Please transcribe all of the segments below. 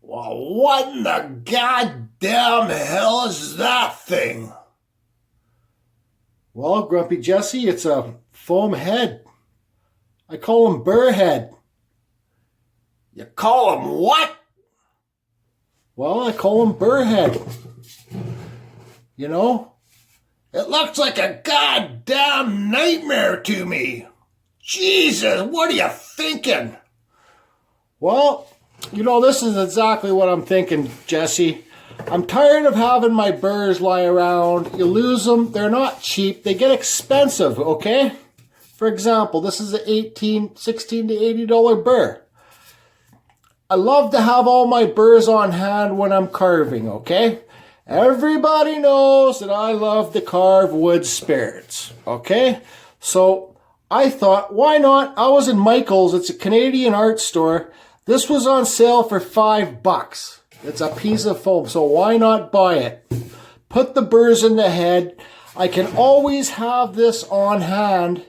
Well, what in the goddamn hell is that thing? Well, Grumpy Jesse, it's a foam head. I call him burr head. You call him what? Well, I call him burr head. You know? It looks like a goddamn nightmare to me. Jesus, what are you thinking? Well, this is exactly what I'm thinking, Jesse. I'm tired of having my burrs lie around. You lose them. They're not cheap. They get expensive, okay? For example, this is an $16 to $80 burr. I love to have all my burrs on hand when I'm carving, okay? Everybody knows that I love to carve wood spirits, okay? So I thought, why not? I was in Michael's. It's a Canadian art store. This was on sale for $5. It's a piece of foam, so why not buy it? Put the burrs in the head. I can always have this on hand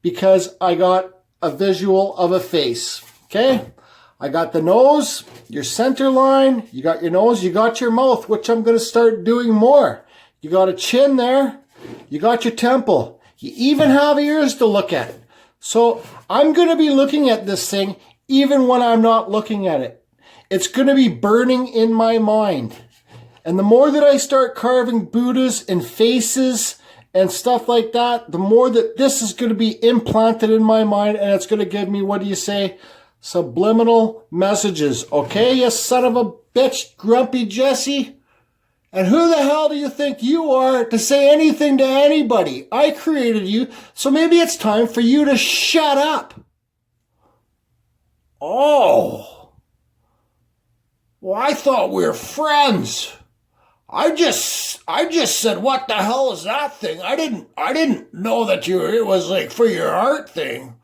because I got a visual of a face, okay? I got the nose, your center line, you got your nose, you got your mouth, which I'm going to start doing more. You got a chin there, you got your temple. You even have ears to look at. So I'm going to be looking at this thing even when I'm not looking at it. It's going to be burning in my mind. And the more that I start carving Buddhas and faces and stuff like that, the more that this is going to be implanted in my mind, and it's going to give me, what do you say, subliminal messages. Okay, you son of a bitch, Grumpy Jesse? And who the hell do you think you are to say anything to anybody? I created you, so maybe it's time for you to shut up. Oh. Well, I thought we were friends. I just said, what the hell is that thing? I didn't know that it was like for your art thing.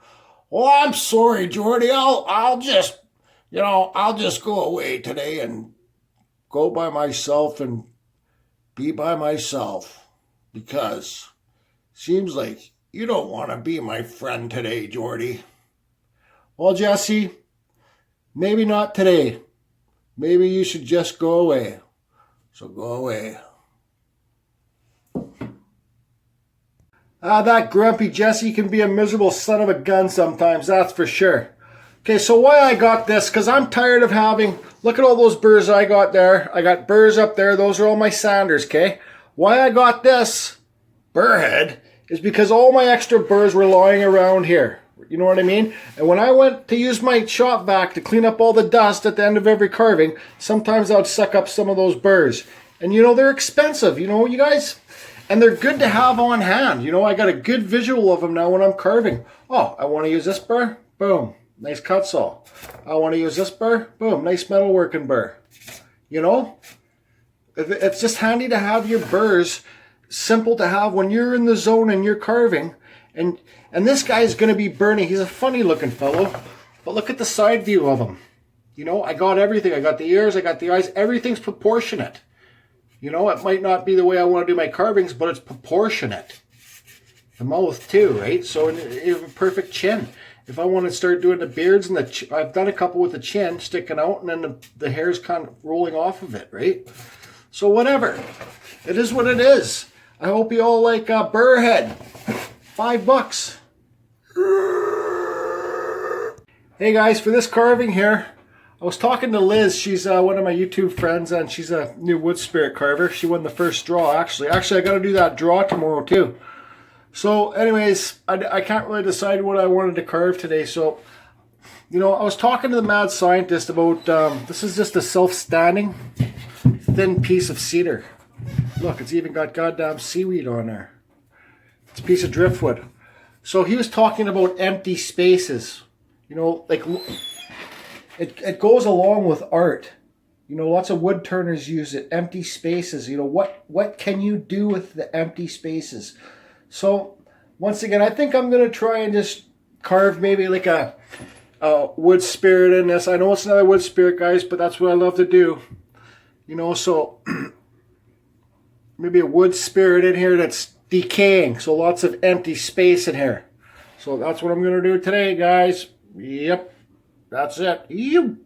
Well, I'm sorry, Jordy. I'll just go away today and go by myself and be by myself, because seems like you don't want to be my friend today, Jordy. Well, Jesse, maybe not today. Maybe you should just go away. So go away. That Grumpy Jesse can be a miserable son of a gun sometimes, that's for sure. Okay, so why I got this, because I'm tired of having, look at all those burrs I got there. I got burrs up there. Those are all my sanders, okay? Why I got this burr head is because all my extra burrs were lying around here. You know what I mean? And when I went to use my shop vac to clean up all the dust at the end of every carving, sometimes I would suck up some of those burrs. And they're expensive, you guys? And they're good to have on hand. I got a good visual of them now when I'm carving. Oh, I want to use this burr. Boom. Nice Kutzall. I want to use this burr. Boom. Nice metalworking burr. It's just handy to have your burrs. Simple to have when you're in the zone and you're carving. And this guy is going to be burning. He's a funny looking fellow. But look at the side view of him. I got everything. I got the ears. I got the eyes. Everything's proportionate. It might not be the way I want to do my carvings, but it's proportionate. The mouth too, right? So you have a perfect chin. If I want to start doing the beards and I've done a couple with the chin sticking out and then the hair's kind of rolling off of it, right? So whatever. It is what it is. I hope you all like burr head. $5. Hey guys, for this carving here, I was talking to Liz. She's one of my YouTube friends, and she's a new wood spirit carver. She won the first draw, actually. Actually, I got to do that draw tomorrow, too. So, anyways, I can't really decide what I wanted to carve today. So, I was talking to the mad scientist about, this is just a self-standing, thin piece of cedar. Look, it's even got goddamn seaweed on there. It's a piece of driftwood. So, he was talking about empty spaces. Like... It goes along with art. Lots of wood turners use it. Empty spaces. What can you do with the empty spaces? So, once again, I think I'm going to try and just carve maybe like a wood spirit in this. I know it's another wood spirit, guys, but that's what I love to do. So maybe a wood spirit in here that's decaying. So lots of empty space in here. So that's what I'm going to do today, guys. Yep. That's it. You.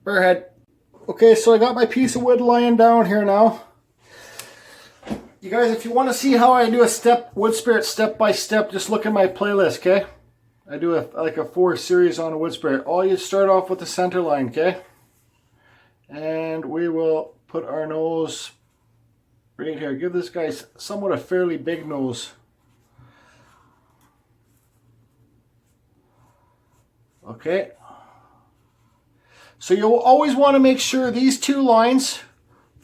Burr head. Okay, so I got my piece of wood lying down here now. You guys, if you want to see how I do a wood spirit step by step, just look at my playlist, okay? I do like a 4 series on a wood spirit. All you start off with the center line, okay? And we will put our nose right here. Give this guy somewhat a fairly big nose. Okay. So you'll always want to make sure these 2 lines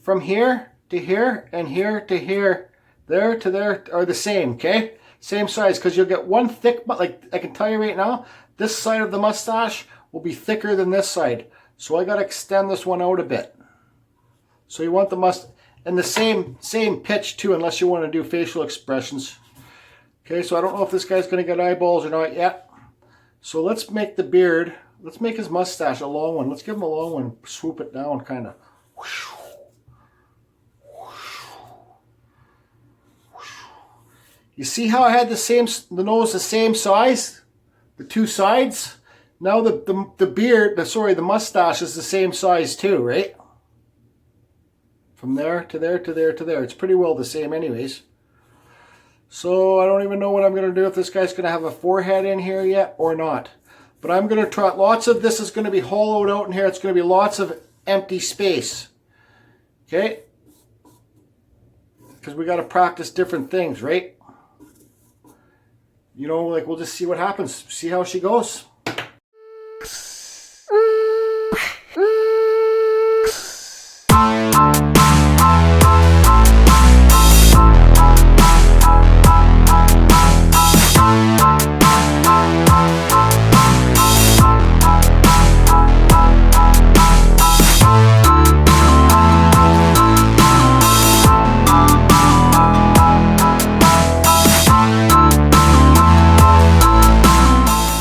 from here to here and here to here, there to there are the same, okay? Same size, because you'll get one thick, like I can tell you right now, this side of the mustache will be thicker than this side. So I got to extend this one out a bit. So you want the and the same pitch too, unless you want to do facial expressions. Okay, so I don't know if this guy's going to get eyeballs or not yet. So let's make the beard, let's make his mustache a long one. Let's give him a long one, swoop it down kind of. You see how I had the nose the same size? The 2 sides? Now the mustache is the same size too, right? From there to there to there to there. It's pretty well the same anyways. So I don't even know what I'm going to do, if this guy's going to have a forehead in here yet or not. But I'm going to try, lots of this is going to be hollowed out in here. It's going to be lots of empty space. Okay? Because we got to practice different things, right? You know, like, we'll just see what happens. See how she goes.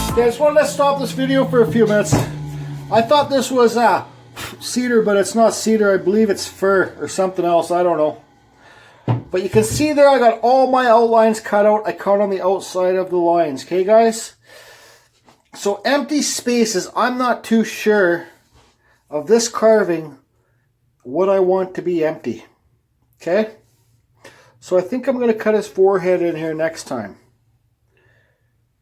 I just wanted to stop this video for a few minutes. I thought this was cedar, but it's not cedar. I believe it's fir or something else. I don't know. But you can see there I got all my outlines cut out. I cut on the outside of the lines. Okay, guys? So empty spaces, I'm not too sure of this carving what I want to be empty. Okay? So I think I'm going to cut his forehead in here next time.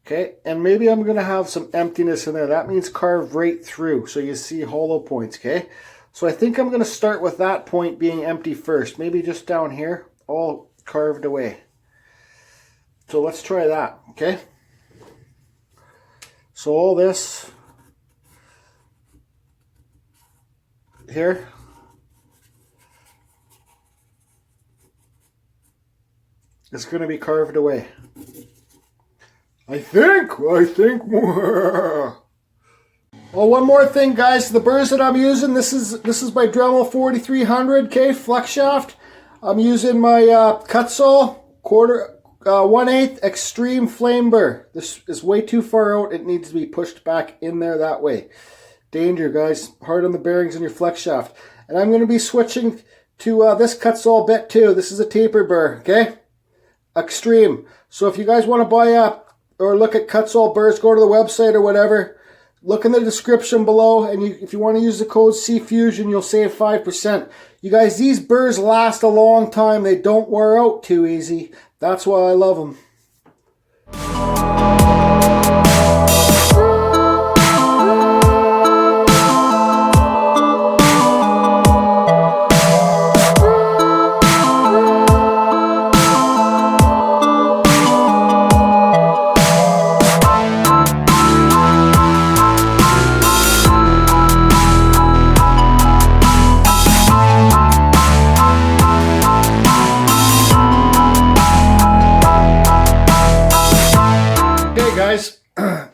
Okay, and maybe I'm going to have some emptiness in there. That means carve right through, so you see hollow points, okay? So I think I'm going to start with that point being empty first. Maybe just down here, all carved away. So let's try that, okay? So all this here. It's going to be carved away. I think more. Oh, one more thing, guys. The burrs that I'm using, this is my Dremel 4300, flex shaft. I'm using my Kutzall 1/8 extreme flame burr. This is way too far out. It needs to be pushed back in there that way. Danger, guys. Hard on the bearings in your flex shaft. And I'm going to be switching to this Kutzall bit too. This is a taper burr, okay? Extreme. So if you guys want to buy or look at Kutzall burrs, go to the website or whatever. Look in the description below, and if you want to use the code CFusion, you'll save 5%. You guys, these burrs last a long time. They don't wear out too easy. That's why I love them.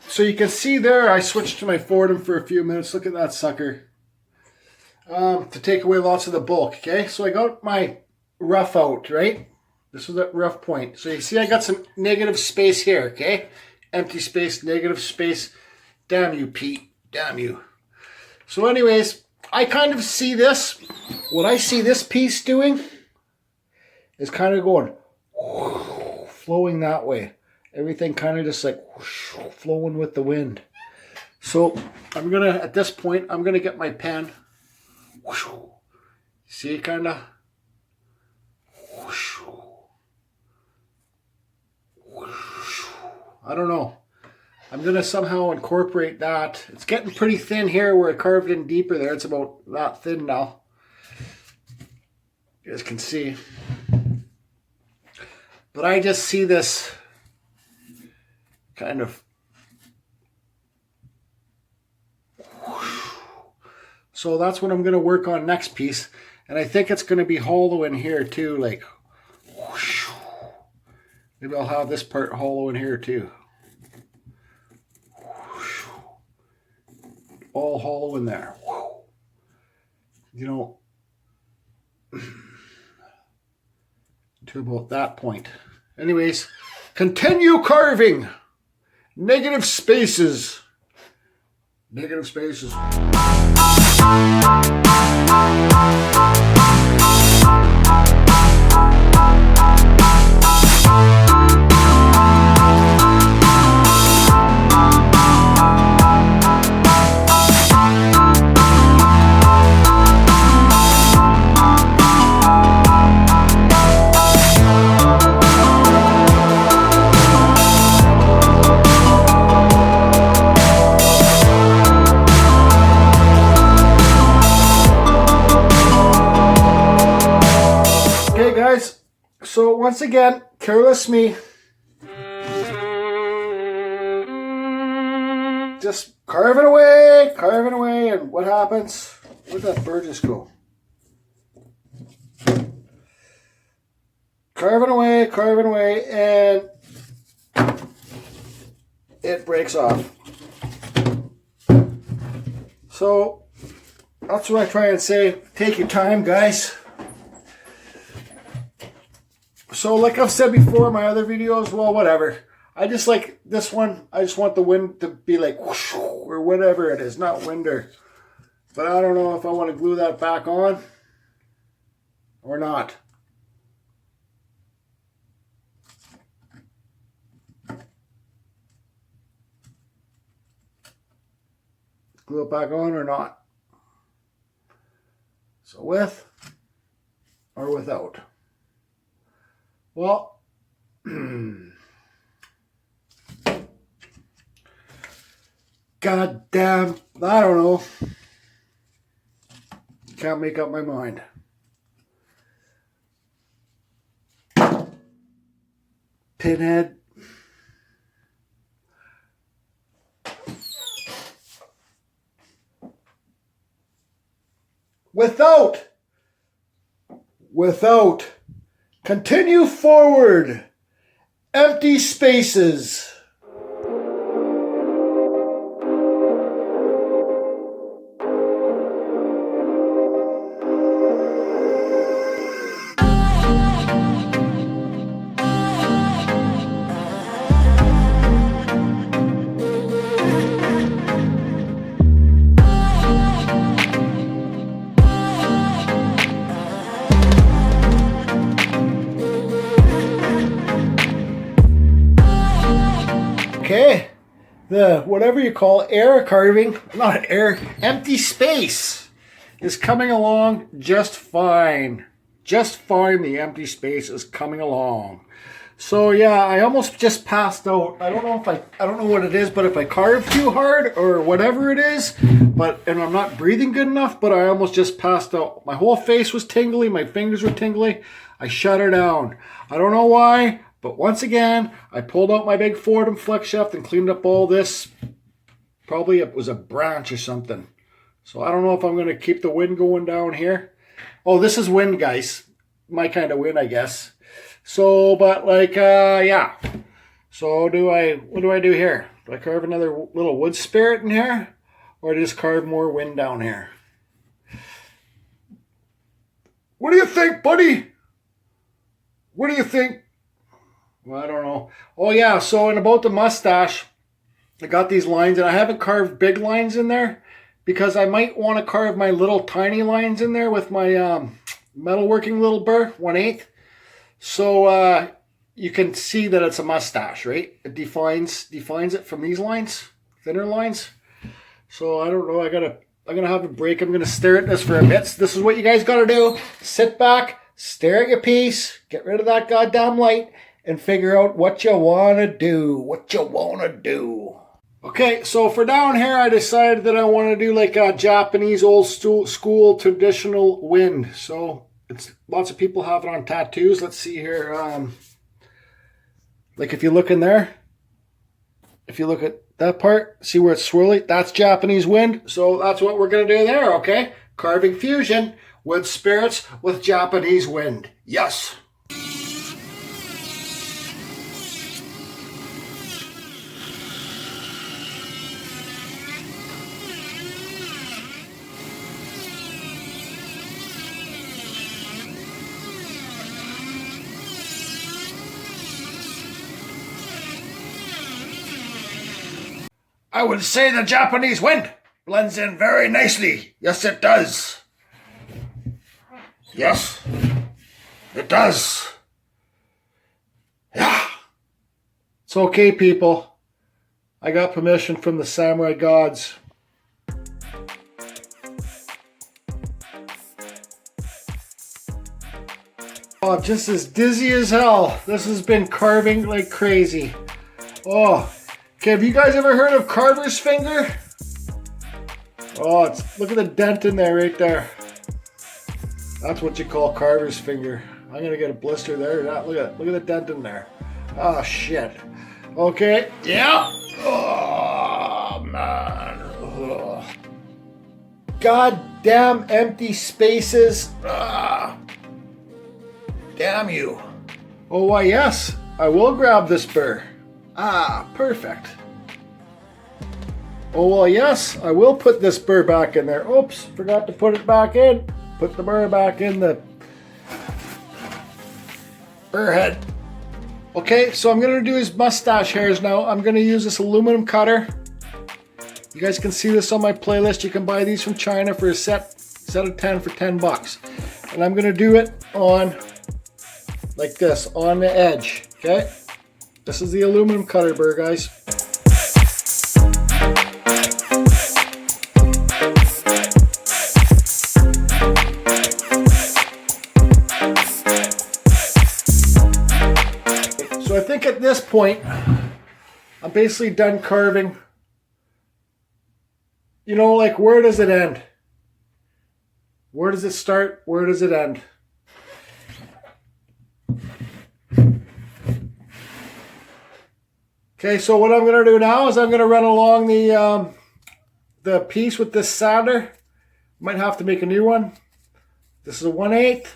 So you can see there, I switched to my Fordham for a few minutes. Look at that sucker. To take away lots of the bulk, okay? So I got my rough out, right? This is that rough point. So you see I got some negative space here, okay? Empty space, negative space. Damn you, Pete. Damn you. So anyways, I kind of see this. What I see this piece doing is kind of going, flowing that way. Everything kind of just like whoosh, flowing with the wind. So I'm going to, at this point, I'm going to get my pen. See, kind of. I don't know. I'm going to somehow incorporate that. It's getting pretty thin here where I carved in deeper there. It's about that thin now. You guys can see. But I just see this kind of. So that's what I'm going to work on next piece. And I think it's going to be hollow in here too. Like, maybe I'll have this part hollow in here too. All hollow in there. You know, to about that point. Anyways, continue carving. Negative spaces. Negative spaces. So once again, careless me. Just carving away, and what happens? Where'd that bird just go? Carving away, and it breaks off. So that's what I try and say. Take your time, guys. So like I've said before in my other videos, well, whatever. I just like this one. I just want the wind to be like whoosh, or whatever it is, not winder. But I don't know if I want to glue that back on or not. Glue it back on or not. So with or without. Well, God damn, I don't know. Can't make up my mind. Pinhead. Without. Continue forward. Empty spaces. Okay, the whatever you call air carving, not air, empty space is coming along just fine. Just fine, the empty space is coming along. So yeah, I almost just passed out. I don't know what it is, but if I carve too hard or whatever it is, and I'm not breathing good enough, but I almost just passed out. My whole face was tingly, my fingers were tingly. I shut her down. I don't know why. But once again, I pulled out my big Fordham flex shaft and cleaned up all this. Probably it was a branch or something. So I don't know if I'm going to keep the wind going down here. Oh, this is wind, guys. My kind of wind, I guess. So, but like, yeah. So what do I do here? Do I carve another little wood spirit in here? Or just carve more wind down here? What do you think, buddy? What do you think? Well, I don't know. Oh, yeah. So, and about the mustache, I got these lines, and I haven't carved big lines in there because I might want to carve my little tiny lines in there with my metalworking little burr, 1/8. So, you can see that it's a mustache, right? It defines it from these lines, thinner lines. So, I don't know. I got to I'm going to have a break. I'm going to stare at this for a bit. So this is what you guys got to do. Sit back, stare at your piece, get rid of that goddamn light, and figure out what you want to do. What you want to do. Okay, so for down here, I decided that I want to do like a Japanese old school traditional wind. So it's lots of people have it on tattoos. Let's see here. Like if you look in there, if you look at that part, see where it's swirly? That's Japanese wind. So that's what we're going to do there, okay? Carving fusion, wood spirits with Japanese wind. Yes. I would say the Japanese wind blends in very nicely. Yes, it does. Yes, it does. Yeah. It's okay, people. I got permission from the samurai gods. Oh, just as dizzy as hell. This has been carving like crazy. Oh. Okay, have you guys ever heard of carver's finger? Oh, look at the dent in there right there. That's what you call carver's finger. I'm gonna get a blister there. Look at the dent in there. Oh shit. Okay. Yeah. Oh man. Ugh. Goddamn empty spaces. Ah. Damn you. Oh why yes, I will grab this burr. Ah, perfect. Oh, well, yes, I will put this burr back in there. Oops, forgot to put it back in. Put the burr back in the burr head. Okay, so I'm going to do his mustache hairs now. I'm going to use this aluminum cutter. You guys can see this on my playlist. You can buy these from China for a set of 10 for 10 bucks. And I'm going to do it on, like this, on the edge, okay? This is the aluminum cutter burr, guys. So I think at this point, I'm basically done carving. You know, like where does it end? Where does it start? Where does it end? Okay, so what I'm going to do now is I'm going to run along the piece with this sander. Might have to make a new one. This is a 1/8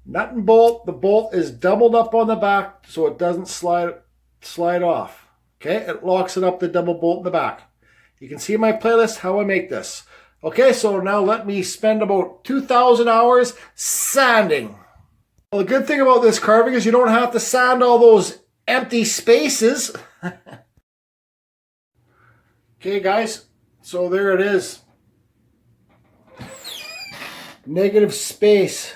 nut and bolt. The bolt is doubled up on the back so it doesn't slide off. Okay, it locks it up, the double bolt in the back. You can see in my playlist how I make this. Okay, so now let me spend about 2,000 hours sanding. Well, the good thing about this carving is you don't have to sand all those empty spaces. Okay, guys, so there it is. Negative space.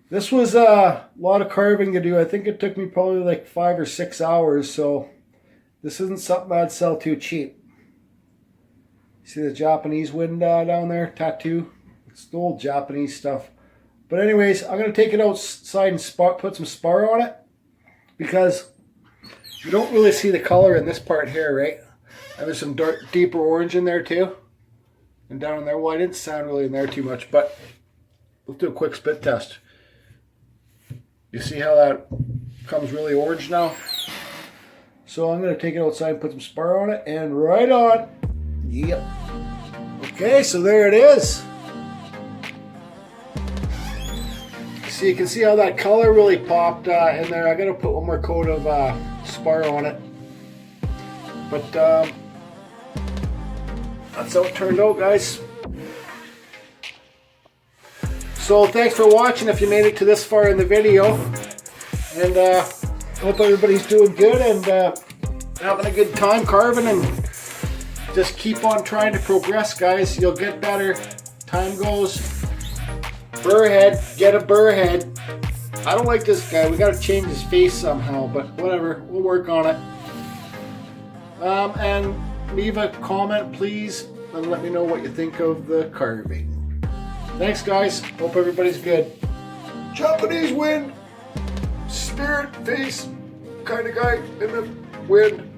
This was a lot of carving to do. I think it took me probably like 5 or 6 hours, so this isn't something I'd sell too cheap. See the Japanese wind down there, tattoo? It's the old Japanese stuff. But anyways, I'm going to take it outside and put some spar on it. Because you don't really see the color in this part here, right? And there's some deeper orange in there too. And down there, well, I didn't sand really in there too much, but let's do a quick spit test. You see how that comes really orange now? So I'm going to take it outside and put some spar on it, and right on. Yep. Okay, so there it is. So you can see how that color really popped in there. I got to put one more coat of spar on it. But that's how it turned out, guys. So thanks for watching if you made it to this far in the video. And hope everybody's doing good and having a good time carving, and just keep on trying to progress, guys. You'll get better. Time goes. Burr head, get a burr head. I don't like this guy. We got to change his face somehow, but whatever. We'll work on it. And leave a comment, please. and let me know what you think of the carving. Thanks, guys. Hope everybody's good. Japanese wind, spirit face kind of guy in the wind.